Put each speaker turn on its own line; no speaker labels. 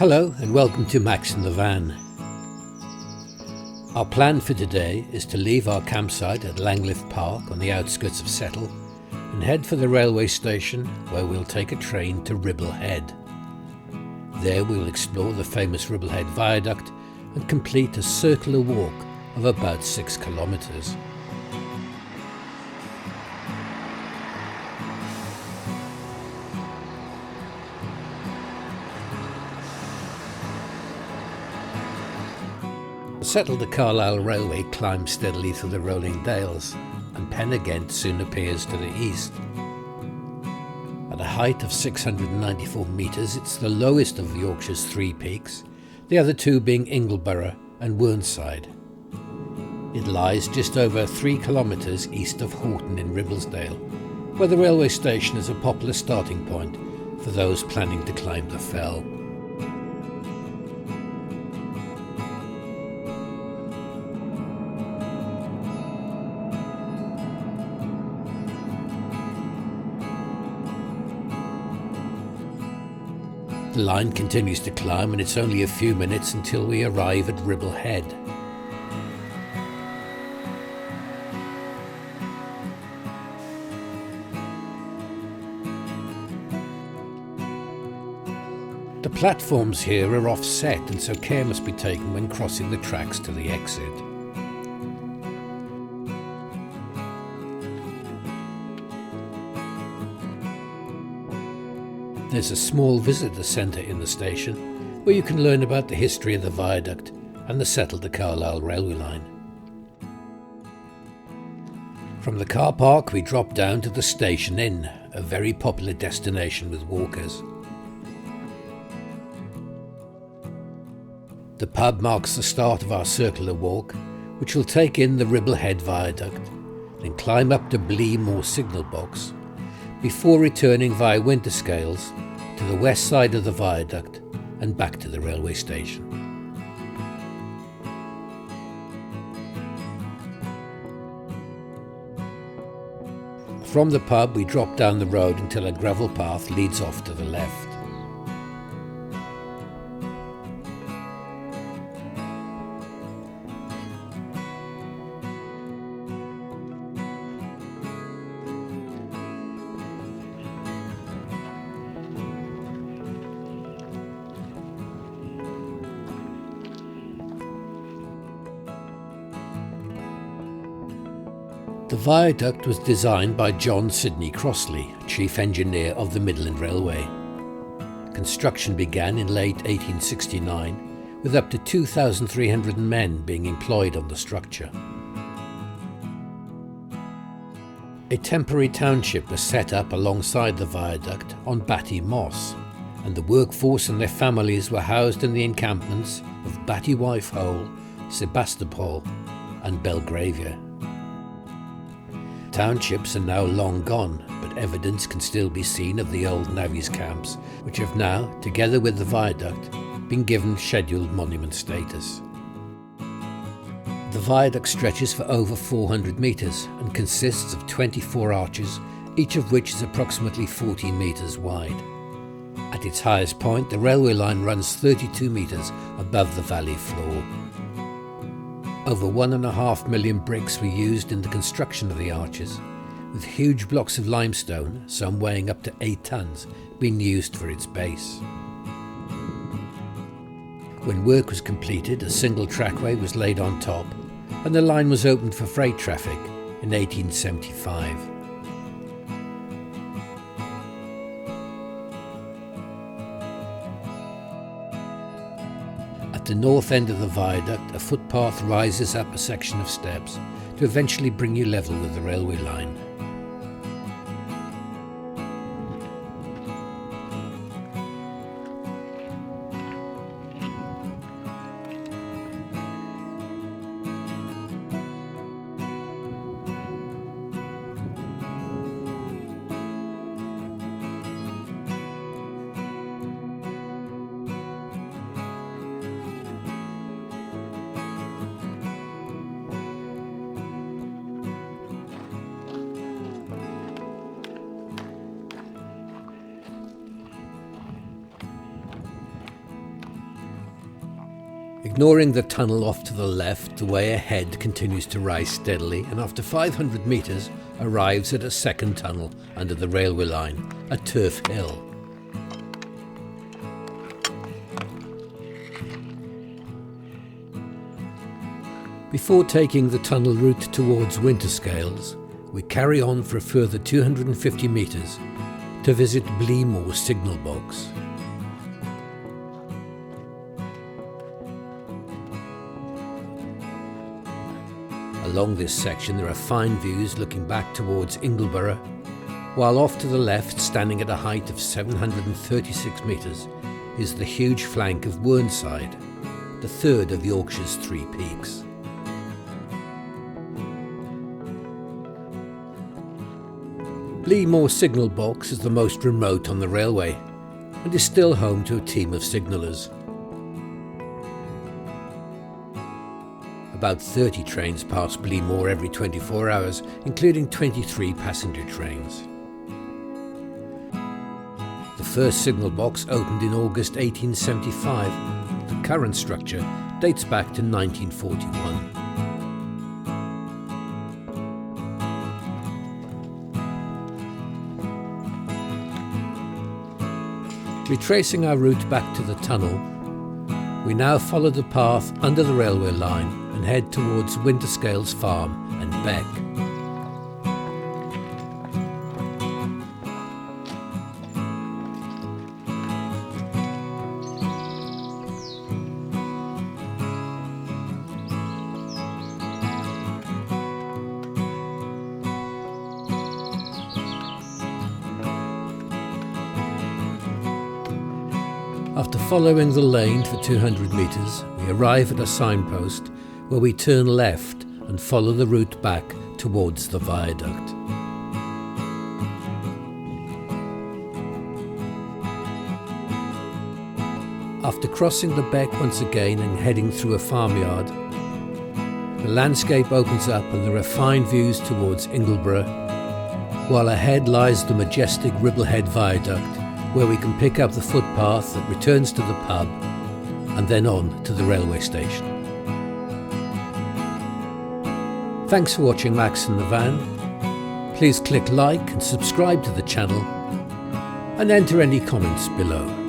Hello and welcome to Max in the Van. Our plan for today is to leave our campsite at Langcliffe Park on the outskirts of Settle and head for the railway station where we'll take a train to Ribblehead. There we'll explore the famous Ribblehead Viaduct and complete a circular walk of about 6 kilometres. The Settle to Carlisle Railway climbs steadily through the rolling Dales, and Pen Ghent soon appears to the east. At a height of 694 metres, it's the lowest of Yorkshire's 3 peaks, the other 2 being Ingleborough and Whernside. It lies just over 3 kilometres east of Horton in Ribblesdale, where the railway station is a popular starting point for those planning to climb the fell. The line continues to climb and it's only a few minutes until we arrive at Ribblehead. The platforms here are offset and so care must be taken when crossing the tracks to the exit. There's a small visitor centre in the station where you can learn about the history of the viaduct and the Settle to Carlisle railway line. From the car park we drop down to the Station Inn, a very popular destination with walkers. The pub marks the start of our circular walk, which will take in the Ribblehead Viaduct, then climb up to Bleemore signal box, before returning via Winterscales to the west side of the viaduct and back to the railway station. From the pub we drop down the road until a gravel path leads off to the left. The viaduct was designed by John Sidney Crossley, Chief Engineer of the Midland Railway. Construction began in late 1869, with up to 2,300 men being employed on the structure. A temporary township was set up alongside the viaduct on Batty Moss, and the workforce and their families were housed in the encampments of Batty Wife Hole, Sebastopol and Belgravia. Townships are now long gone, but evidence can still be seen of the old navvies camps, which have now, together with the viaduct, been given scheduled monument status. The viaduct stretches for over 400 metres and consists of 24 arches, each of which is approximately 14 metres wide. At its highest point, the railway line runs 32 metres above the valley floor. Over 1.5 million bricks were used in the construction of the arches, with huge blocks of limestone, some weighing up to 8 tons, being used for its base. When work was completed, a single trackway was laid on top, and the line was opened for freight traffic in 1875. At the north end of the viaduct, a footpath rises up a section of steps to eventually bring you level with the railway line. Ignoring the tunnel off to the left, the way ahead continues to rise steadily and after 500 metres arrives at a second tunnel under the railway line, at Turf Hill. Before taking the tunnel route towards Winterscales, we carry on for a further 250 metres to visit Bleemore signal box. Along this section there are fine views looking back towards Ingleborough, while off to the left, standing at a height of 736 metres, is the huge flank of Whernside, the third of Yorkshire's three peaks. Bleemore signal box is the most remote on the railway and is still home to a team of signallers. About 30 trains pass Bleemore every 24 hours, including 23 passenger trains. The first signal box opened in August 1875. The current structure dates back to 1941. Retracing our route back to the tunnel, we now follow the path under the railway line and head towards Winterscales Farm and Beck. After following the lane for 200 metres, we arrive at a signpost where we turn left and follow the route back towards the viaduct. After crossing the beck once again and heading through a farmyard, the landscape opens up and there are fine views towards Ingleborough, while ahead lies the majestic Ribblehead Viaduct, where we can pick up the footpath that returns to the pub and then on to the railway station. Thanks for watching Max in the Van. Please click like and subscribe to the channel and enter any comments below.